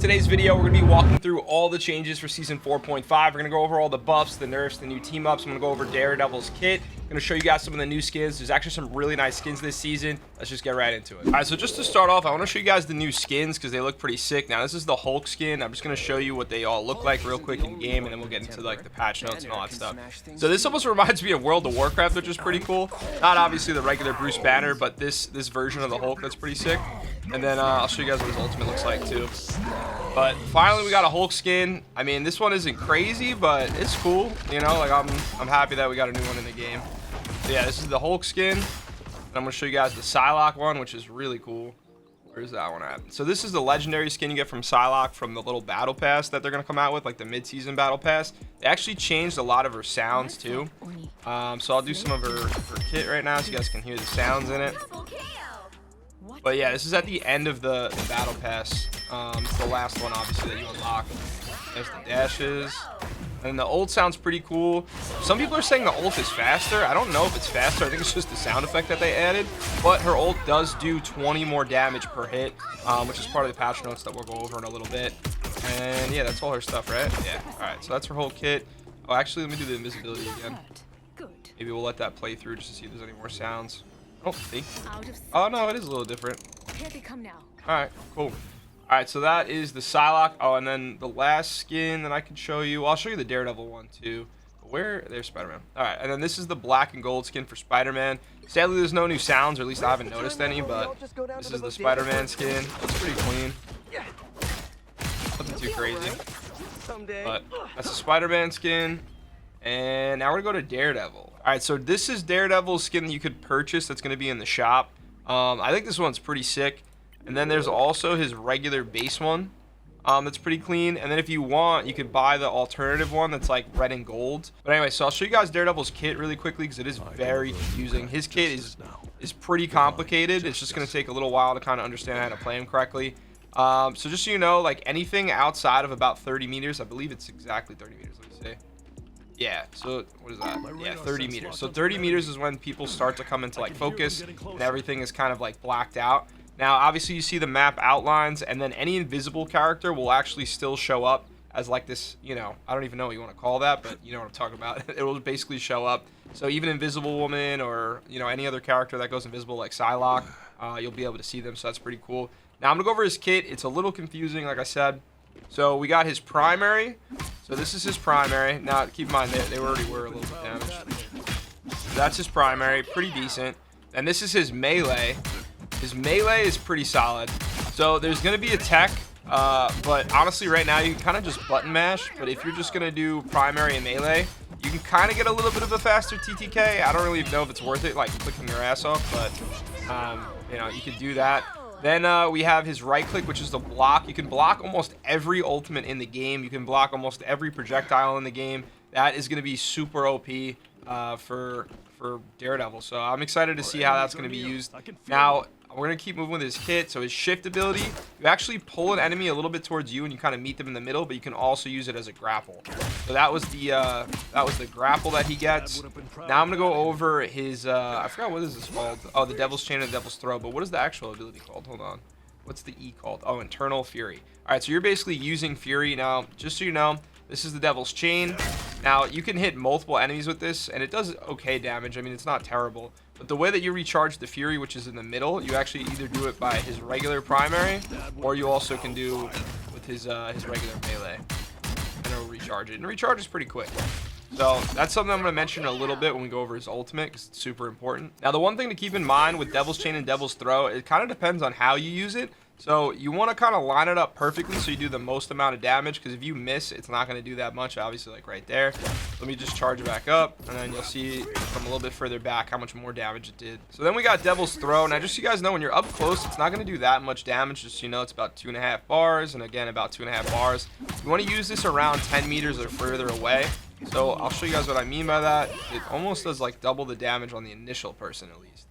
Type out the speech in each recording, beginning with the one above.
today's video, we're going to be walking through all the changes for Season 4.5. We're going to go over all the buffs, the nerfs, the new team-ups. I'm going to go over Daredevil's kit. I'm going to show you guys some of the new skins. There's actually some really nice skins this season. Let's just get right into it. All right, so just to start off, I want to show you guys the new skins because they look pretty sick. Now, this is the Hulk skin. I'm just going to show you what they all look like real quick in game, and then we'll get into like the patch notes and all that stuff. So this almost reminds me of World of Warcraft, which is pretty cool. Not obviously the regular Bruce Banner, but this version of the Hulk that's pretty sick. And then I'll show you guys what his ultimate looks like too. But finally, we got a Hulk skin. I mean, this one isn't crazy, but it's cool. You know, like I'm happy that we got a new one in the game. So yeah, this is the Hulk skin. And I'm gonna show you guys the Psylocke one, which is really cool. Where's that one at? So this is the legendary skin you get from Psylocke from the little battle pass that they're gonna come out with, like the mid-season battle pass. They actually changed a lot of her sounds too. So I'll do some of her kit right now so you guys can hear the sounds in it. But yeah, this is at the end of the battle pass. It's the last one, obviously, that you unlock. There's the dashes. And the ult sounds pretty cool. Some people are saying the ult is faster. I don't know if it's faster. I think it's just the sound effect that they added. But her ult does do 20 more damage per hit, which is part of the patch notes that we'll go over in a little bit. And yeah, that's all her stuff, right? Yeah. All right, so that's her whole kit. Oh, actually, let me do the invisibility again. Maybe we'll let that play through just to see if there's any more sounds. Oh, see? Oh, no, it is a little different. Here they come now. All right, cool. All right, so that is the Psylocke. Oh, and then the last skin that I can show you. Well, I'll show you the Daredevil one, too. There's Spider-Man. All right, and then this is the black and gold skin for Spider-Man. Sadly, there's no new sounds, or at least I haven't noticed any, but this is the Spider-Man skin. It's pretty clean. Nothing too crazy. But that's the Spider-Man skin. And now we're going to go to Daredevil. All right, so this is Daredevil's skin that you could purchase that's going to be in the shop. I think this one's pretty sick. And then there's also his regular base one that's pretty clean. And then if you want, you could buy the alternative one that's like red and gold. But anyway, so I'll show you guys Daredevil's kit really quickly because it is very confusing. His kit is pretty complicated. It's just going to take a little while to kind of understand how to play him correctly. So just so you know, like anything outside of about 30 meters, I believe it's exactly 30 meters. Let me see. Yeah, so what is that? Yeah, 30 meters. So 30 meters is when people start to come into like focus and everything is kind of like blacked out. Now, obviously you see the map outlines and then any invisible character will actually still show up as like this, you know, I don't even know what you want to call that, but you know what I'm talking about. It will basically show up. So even Invisible Woman or, you know, any other character that goes invisible like Psylocke, you'll be able to see them. So that's pretty cool. Now I'm gonna go over his kit. It's a little confusing, like I said. So we got his primary. So this is his primary. Now keep in mind they already were a little bit damaged. So that's his primary, pretty decent. And this is his melee. His melee is pretty solid. So there's gonna be a tech, but honestly right now you can kind of just button mash. But if you're just gonna do primary and melee, you can kind of get a little bit of a faster TTK. I don't really know if it's worth it, like clicking your ass off, but you know, you could do that. Then we have his right click, which is the block. You can block almost every ultimate in the game. You can block almost every projectile in the game. That is going to be super OP for Daredevil. So I'm excited to see how that's going to be used. Now, we're going to keep moving with his kit. So his shift ability, you actually pull an enemy a little bit towards you and you kind of meet them in the middle, but you can also use it as a grapple. So that was the grapple that he gets. Now I'm going to go over his, I forgot what is this called. Oh, the Devil's Chain and the Devil's Throw, but what is the actual ability called? Hold on. What's the E called? Oh, Internal Fury. All right, so you're basically using Fury. Now, just so you know, this is the Devil's Chain. Now, you can hit multiple enemies with this, and it does okay damage. I mean, it's not terrible. But the way that you recharge the Fury, which is in the middle, you actually either do it by his regular primary, or you also can do with his regular melee. And it'll recharge it. And recharge is pretty quick. So that's something I'm going to mention a little bit when we go over his ultimate, because it's super important. Now, the one thing to keep in mind with Devil's Chain and Devil's Throw, it kind of depends on how you use it. So you want to kind of line it up perfectly so you do the most amount of damage, because if you miss, it's not going to do that much, obviously, like right there. Let me just charge it back up, and then you'll see from a little bit further back how much more damage it did. So then we got Devil's Throw. Now, just so you guys know, when you're up close, it's not going to do that much damage. Just so you know, it's about 2.5 bars, and again, about 2.5 bars. You want to use this around 10 meters or further away. So I'll show you guys what I mean by that. It almost does like double the damage on the initial person, at least.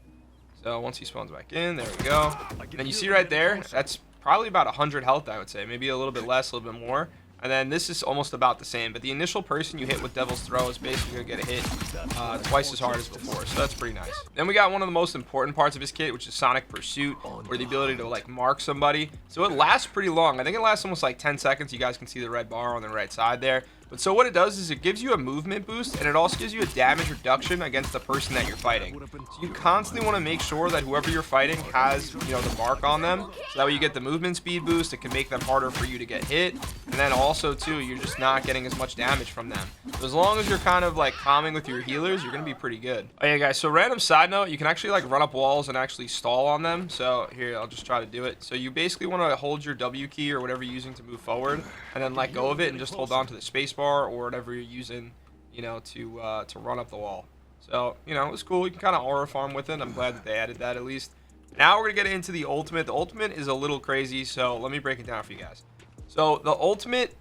So once he spawns back in, there we go. And you see right there, that's probably about 100 health, I would say. Maybe a little bit less, a little bit more. And then this is almost about the same, but the initial person you hit with Devil's Throw is basically going to get a hit twice as hard as before, so that's pretty nice. Then we got one of the most important parts of his kit, which is Sonic Pursuit, or the ability to like mark somebody. So it lasts pretty long. I think it lasts almost like 10 seconds. You guys can see the red bar on the right side there. But so what it does is it gives you a movement boost, and it also gives you a damage reduction against the person that you're fighting. So you constantly want to make sure that whoever you're fighting has, you know, the mark on them, so that way you get the movement speed boost. It can make them harder for you to get hit, and then also too, you're just not getting as much damage from them. So as long as you're kind of like calming with your healers, you're gonna be pretty good. Oh yeah, guys, so random side note, you can actually like run up walls and actually stall on them. So here, I'll just try to do it. So you basically want to hold your W key or whatever you're using to move forward, and then let go of it and just hold on to the space bar or whatever you're using, you know, to run up the wall. So, you know, it was cool. You can kind of aura farm with it. I'm glad that they added that at least. Now we're gonna get into the ultimate. The ultimate is a little crazy, so let me break it down for you guys. So the ultimate,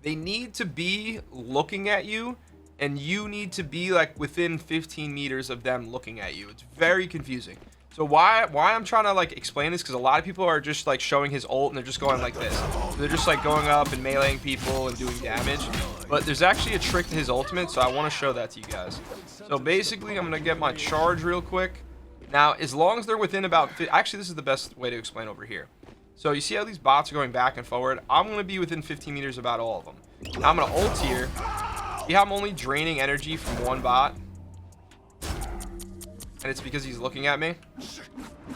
they need to be looking at you, and you need to be like within 15 meters of them looking at you. It's very confusing. So why I'm trying to like explain this, because a lot of people are just like showing his ult and they're just going like this. So they're just like going up and meleeing people and doing damage. But there's actually a trick to his ultimate, so I want to show that to you guys. So basically, I'm gonna get my charge real quick. Now, as long as they're within about, actually this is the best way to explain over here. So you see how these bots are going back and forward? I'm gonna be within 15 meters about all of them. Now I'm gonna ult here. See how I'm only draining energy from one bot? And it's because he's looking at me.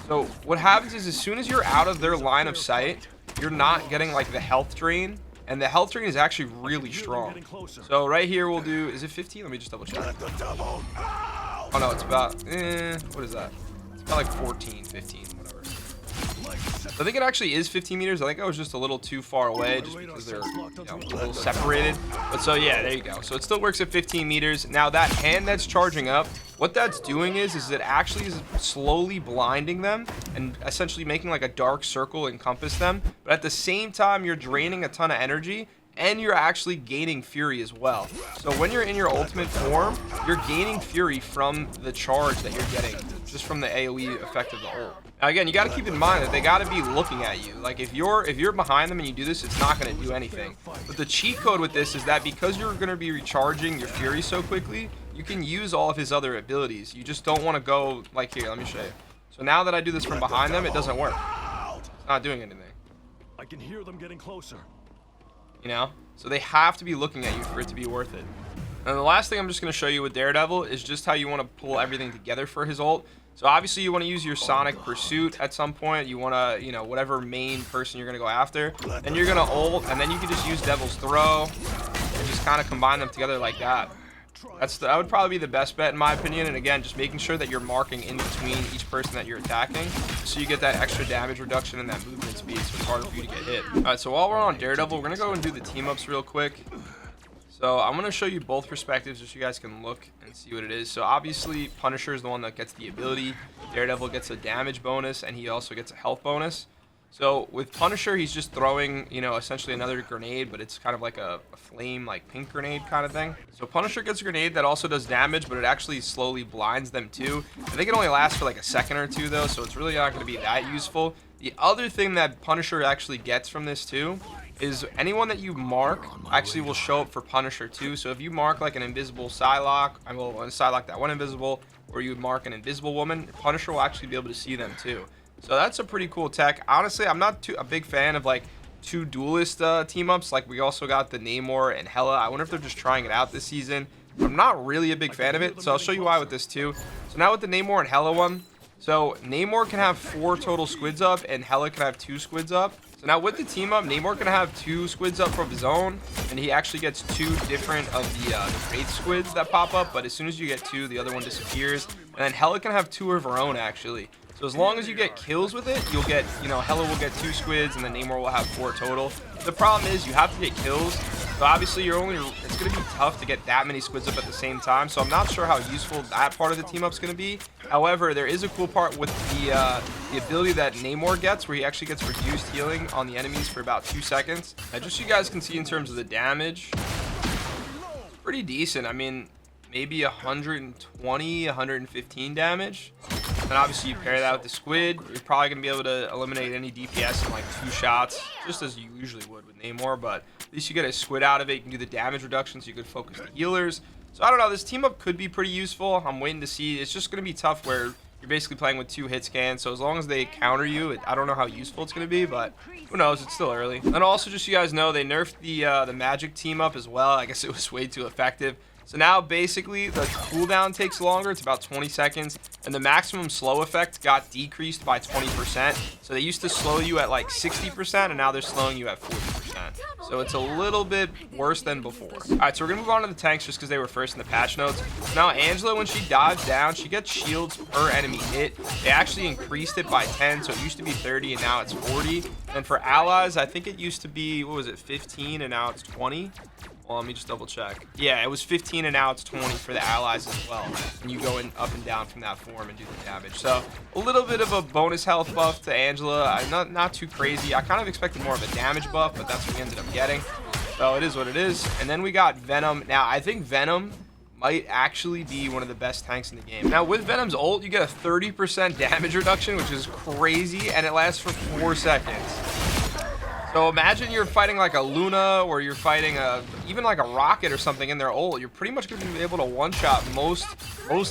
So what happens is, as soon as you're out of their line of sight, you're not getting like the health drain, and the health drain is actually really strong. So right here we'll do, is it 15? Let me just double check. Oh no, it's about what is that? It's about like 14, 15, whatever. I think it actually is 15 meters. I think I was just a little too far away just because they're, you know, a little separated. But so yeah, there you go. So it still works at 15 meters. Now that hand that's charging up, what that's doing is it actually is slowly blinding them and essentially making like a dark circle encompass them. But at the same time, you're draining a ton of energy, and you're actually gaining fury as well. So when you're in your ultimate form, you're gaining fury from the charge that you're getting just from the AoE effect of the ult. Now again, you got to keep in mind that they got to be looking at you. Like if you're behind them and you do this, it's not going to do anything. But the cheat code with this is that because you're going to be recharging your fury so quickly, you can use all of his other abilities. You just don't want to go like here. Let me show you. So now that I do this from behind them, it doesn't work. It's not doing anything. I can hear them getting closer. You know, so they have to be looking at you for it to be worth it. And the last thing I'm just going to show you with Daredevil is just how you want to pull everything together for his ult. So obviously you want to use your Sonic Pursuit at some point. You want to, you know, whatever main person you're going to go after. Then you're going to ult, and then you can just use Devil's Throw and just kind of combine them together like that. That would probably be the best bet in my opinion. And again, just making sure that you're marking in between each person that you're attacking, so you get that extra damage reduction and that movement speed, so it's harder for you to get hit. All right, so while we're on Daredevil, we're gonna go and do the team ups real quick. So I'm gonna show you both perspectives just so you guys can look and see what it is. So obviously Punisher is the one that gets the ability. Daredevil gets a damage bonus, and he also gets a health bonus. So with Punisher, he's just throwing, you know, essentially another grenade, but it's kind of like a flame, like pink grenade kind of thing. So Punisher gets a grenade that also does damage, but it actually slowly blinds them too. I think it only lasts for like a second or two though, so it's really not going to be that useful. The other thing that Punisher actually gets from this too is anyone that you mark actually will show up for Punisher too. So if you mark like an invisible Psylocke, Psylocke that went invisible, or you would mark an invisible woman, Punisher will actually be able to see them too. So that's a pretty cool tech. Honestly, I'm not a big fan of like two duelist team ups. Like we also got the Namor and Hela. I wonder if they're just trying it out this season. I'm not really a big fan of it, so I'll show you why with this too. So now with the Namor and Hela one, so Namor can have 4 total squids up and Hela can have 2 squids up. So now with the team up, Namor can have 2 squids up from his own, and he actually gets 2 different of the Wraith squids that pop up, but as soon as you get 2, the other one disappears. And then Hela can have 2 of her own actually. So as long as you get kills with it, you'll get, you know, Hela will get 2 squids, and then Namor will have 4 total. The problem is you have to get kills. So obviously it's going to be tough to get that many squids up at the same time. So I'm not sure how useful that part of the team up is going to be. However, there is a cool part with the ability that Namor gets, where he actually gets reduced healing on the enemies for about 2 seconds. Now, just so you guys can see in terms of the damage, pretty decent. I mean, maybe 120, 115 damage. And obviously you pair that with the squid, you're probably going to be able to eliminate any DPS in like 2 shots, just as you usually would with Namor, but at least you get a squid out of it. You can do the damage reduction, so you could focus the healers. So I don't know, this team up could be pretty useful. I'm waiting to see. It's just going to be tough where you're basically playing with 2 hit scans, so as long as they counter you, I don't know how useful it's going to be, but who knows, it's still early. And also, just so you guys know, they nerfed the Magik team up as well. I guess it was way too effective. So now basically the cooldown takes longer. It's about 20 seconds, and the maximum slow effect got decreased by 20%. So they used to slow you at like 60%, and now they're slowing you at 40%. So it's a little bit worse than before. All right, so we're gonna move on to the tanks just because they were first in the patch notes. Now Angela, when she dives down, she gets shields per enemy hit. They actually increased it by 10, so it used to be 30 and now it's 40. And for allies, I think it used to be, what was it, 15 and now it's 20. Well, let me just double check. Yeah, it was 15 and now it's 20 for the allies as well. And you go in up and down from that form and do the damage. So a little bit of a bonus health buff to Angela. Not too crazy. I kind of expected more of a damage buff, but that's what we ended up getting. So it is what it is. And then we got Venom. Now, I think Venom might actually be one of the best tanks in the game. Now, with Venom's ult, you get a 30% damage reduction, which is crazy, and it lasts for 4 seconds. So imagine you're fighting like a Luna, or you're fighting even like a Rocket or something in their ult. You're pretty much going to be able to one-shot most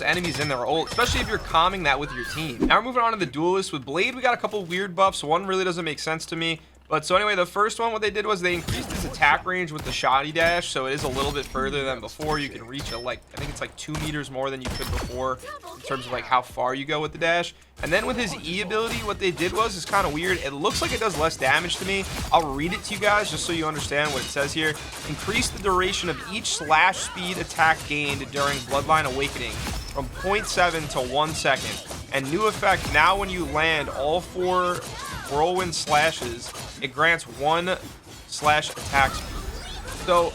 enemies in their ult, especially if you're calming that with your team. Now we're moving on to the Duelist. With Blade, we got a couple weird buffs. One really doesn't make sense to me. But so anyway, the first one, what they did was they increased his attack range with the shoddy dash, so it is a little bit further than before. You can reach I think it's like 2 meters more than you could before in terms of like how far you go with the dash. And then with his E ability, what they did was, it's kind of weird. It looks like it does less damage to me. I'll read it to you guys just so you understand what it says here. Increase the duration of each slash speed attack gained during Bloodline Awakening from 0.7 to 1 second. And new effect, now when you land all 4 whirlwind slashes, it grants 1 slash attack speed. So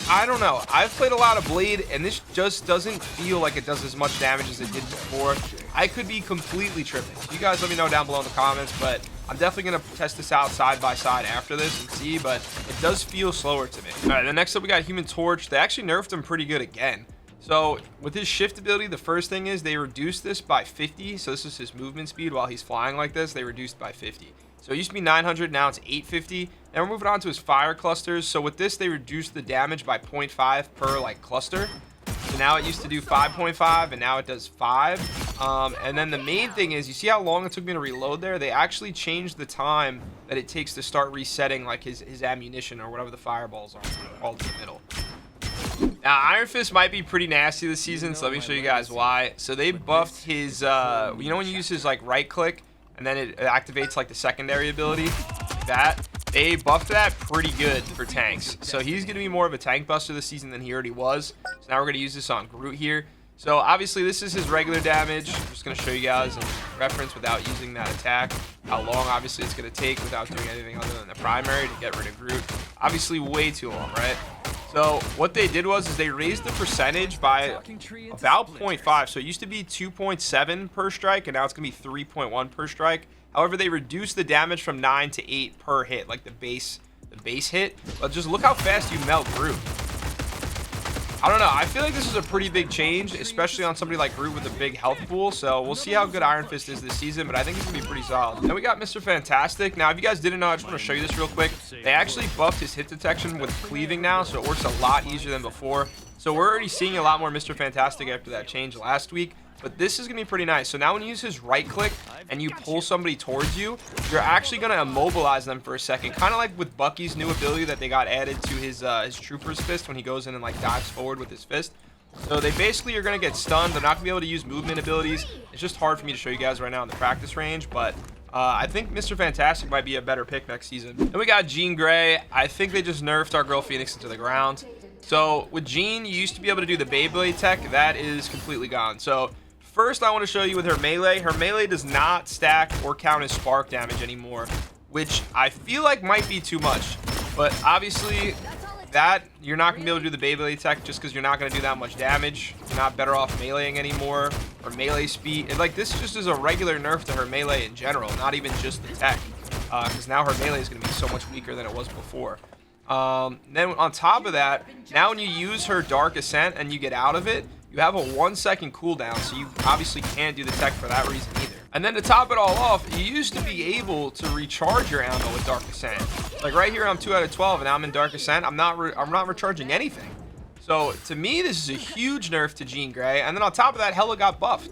I don't know, I've played a lot of Blade and this just doesn't feel like it does as much damage as it did before. I could be completely tripping. You guys let me know down below in the comments, but I'm definitely going to test this out side by side after this and see, but it does feel slower to me. All right, then next up we got Human Torch. They actually nerfed him pretty good again. So with his shift ability, the first thing is they reduced this by 50. So this is his movement speed while he's flying like this. They reduced by 50. So it used to be 900, now it's 850. Now we're moving on to his fire clusters. So with this, they reduced the damage by 0.5 per like cluster. So now it used to do 5.5 and now it does 5. And then the main thing is, you see how long it took me to reload there? They actually changed the time that it takes to start resetting like his ammunition or whatever the fireballs are called in the middle. Now, Iron Fist might be pretty nasty this season, so let me show you guys why. So they buffed his, you know when you use his like right click and then it activates like the secondary ability, like that? They buffed that pretty good for tanks. So he's going to be more of a tank buster this season than he already was. So now we're going to use this on Groot here. So obviously this is his regular damage. I'm just going to show you guys in reference without using that attack. How long obviously it's going to take without doing anything other than the primary to get rid of Groot. Obviously way too long, right? So what they did was they raised the percentage by about 0.5. So it used to be 2.7 per strike, and now it's going to be 3.1 per strike. However, they reduced the damage from 9 to 8 per hit, like the base hit. But just look how fast you melt Groot. I don't know. I feel like this is a pretty big change, especially on somebody like Groot with a big health pool. So we'll see how good Iron Fist is this season, but I think it's going to be pretty solid. Then we got Mr. Fantastic. Now, if you guys didn't know, I just want to show you this real quick. They actually buffed his hit detection with cleaving now, so it works a lot easier than before. So we're already seeing a lot more Mr. Fantastic after that change last week. But this is going to be pretty nice. So now when you use his right click and you pull somebody towards you, you're actually going to immobilize them for a second. Kind of like with Bucky's new ability that they got added to his Trooper's Fist when he goes in and like dives forward with his fist. So they basically are going to get stunned. They're not going to be able to use movement abilities. It's just hard for me to show you guys right now in the practice range. But I think Mr. Fantastic might be a better pick next season. Then we got Jean Grey. I think they just nerfed our girl Phoenix into the ground. So with Jean, you used to be able to do the Beyblade tech. That is completely gone. So first, I want to show you with her melee. Her melee does not stack or count as spark damage anymore, which I feel like might be too much. But obviously, that you're not going to be able to do the Beyblade tech just because you're not going to do that much damage. You're not better off meleeing anymore, or melee speed. Like, this just is a regular nerf to her melee in general, not even just the tech. Because now her melee is going to be so much weaker than it was before. Then on top of that, now when you use her Dark Ascent and you get out of it, you have a 1-second cooldown, so you obviously can't do the tech for that reason either. And then to top it all off, you used to be able to recharge your ammo with Dark Ascent. Like right here, I'm 2 out of 12, and now I'm in Dark Ascent. I'm not recharging anything. So to me, this is a huge nerf to Jean Grey. And then on top of that, Hela got buffed.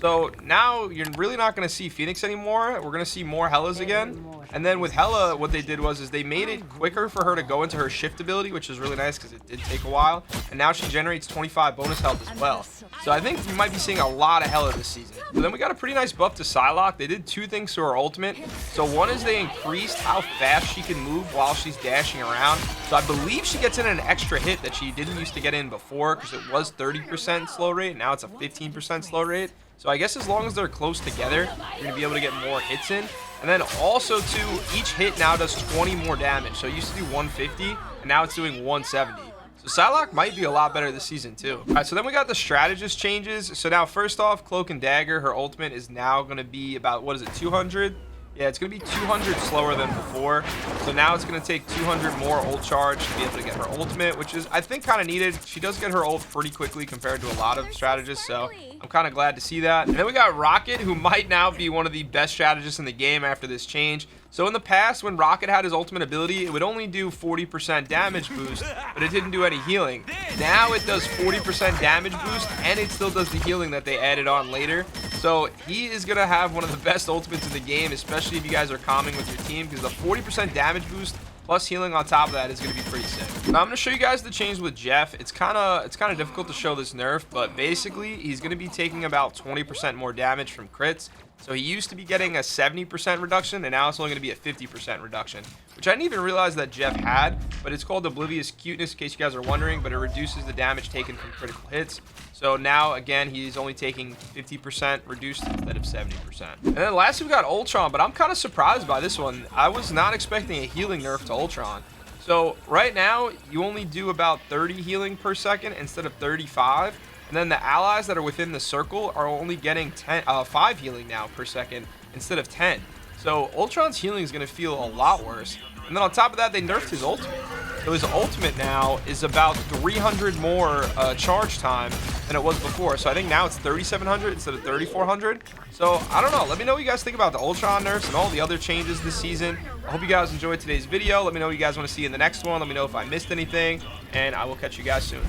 So now you're really not going to see Phoenix anymore. We're going to see more Helas again. And then with Hela, what they did was they made it quicker for her to go into her shift ability, which is really nice because it did take a while. And now she generates 25 bonus health as well. So I think we might be seeing a lot of Hela this season. But then we got a pretty nice buff to Psylocke. They did 2 things to her ultimate. So one is they increased how fast she can move while she's dashing around. So I believe she gets in an extra hit that she didn't used to get in before, because it was 30% slow rate. Now it's a 15% slow rate. So I guess as long as they're close together, you're going to be able to get more hits in. And then also, too, each hit now does 20 more damage. So it used to do 150, and now it's doing 170. So Psylocke might be a lot better this season, too. All right, so then we got the strategist changes. So now, first off, Cloak and Dagger, her ultimate is now going to be about, what is it, 200? Yeah, it's going to be 200 slower than before. So now it's going to take 200 more ult charge to be able to get her ultimate, which is, I think, kind of needed. She does get her ult pretty quickly compared to a lot of strategists, so I'm kind of glad to see that. And then we got Rocket, who might now be one of the best strategists in the game after this change. So in the past, when Rocket had his ultimate ability, it would only do 40% damage boost, but it didn't do any healing. Now it does 40% damage boost, and it still does the healing that they added on later. So he is going to have one of the best ultimates in the game, especially if you guys are calming with your team, because the 40% damage boost plus healing on top of that is going to be pretty sick. Now I'm going to show you guys the change with Jeff. It's kind of difficult to show this nerf, but basically he's going to be taking about 20% more damage from crits. So he used to be getting a 70% reduction, and now it's only going to be a 50% reduction, which I didn't even realize that Jeff had, but it's called Oblivious Cuteness in case you guys are wondering, but it reduces the damage taken from critical hits. So now, again, he's only taking 50% reduced instead of 70%. And then lastly, we got Ultron, but I'm kind of surprised by this one. I was not expecting a healing nerf to Ultron. So right now, you only do about 30 healing per second instead of 35. And then the allies that are within the circle are only getting 5 healing now per second instead of 10. So Ultron's healing is going to feel a lot worse. And then on top of that, they nerfed his ultimate. So his ultimate now is about 300 more charge time than it was before. So I think now it's 3,700 instead of 3,400. So I don't know. Let me know what you guys think about the Ultron nerfs and all the other changes this season. I hope you guys enjoyed today's video. Let me know what you guys want to see in the next one. Let me know if I missed anything. And I will catch you guys soon.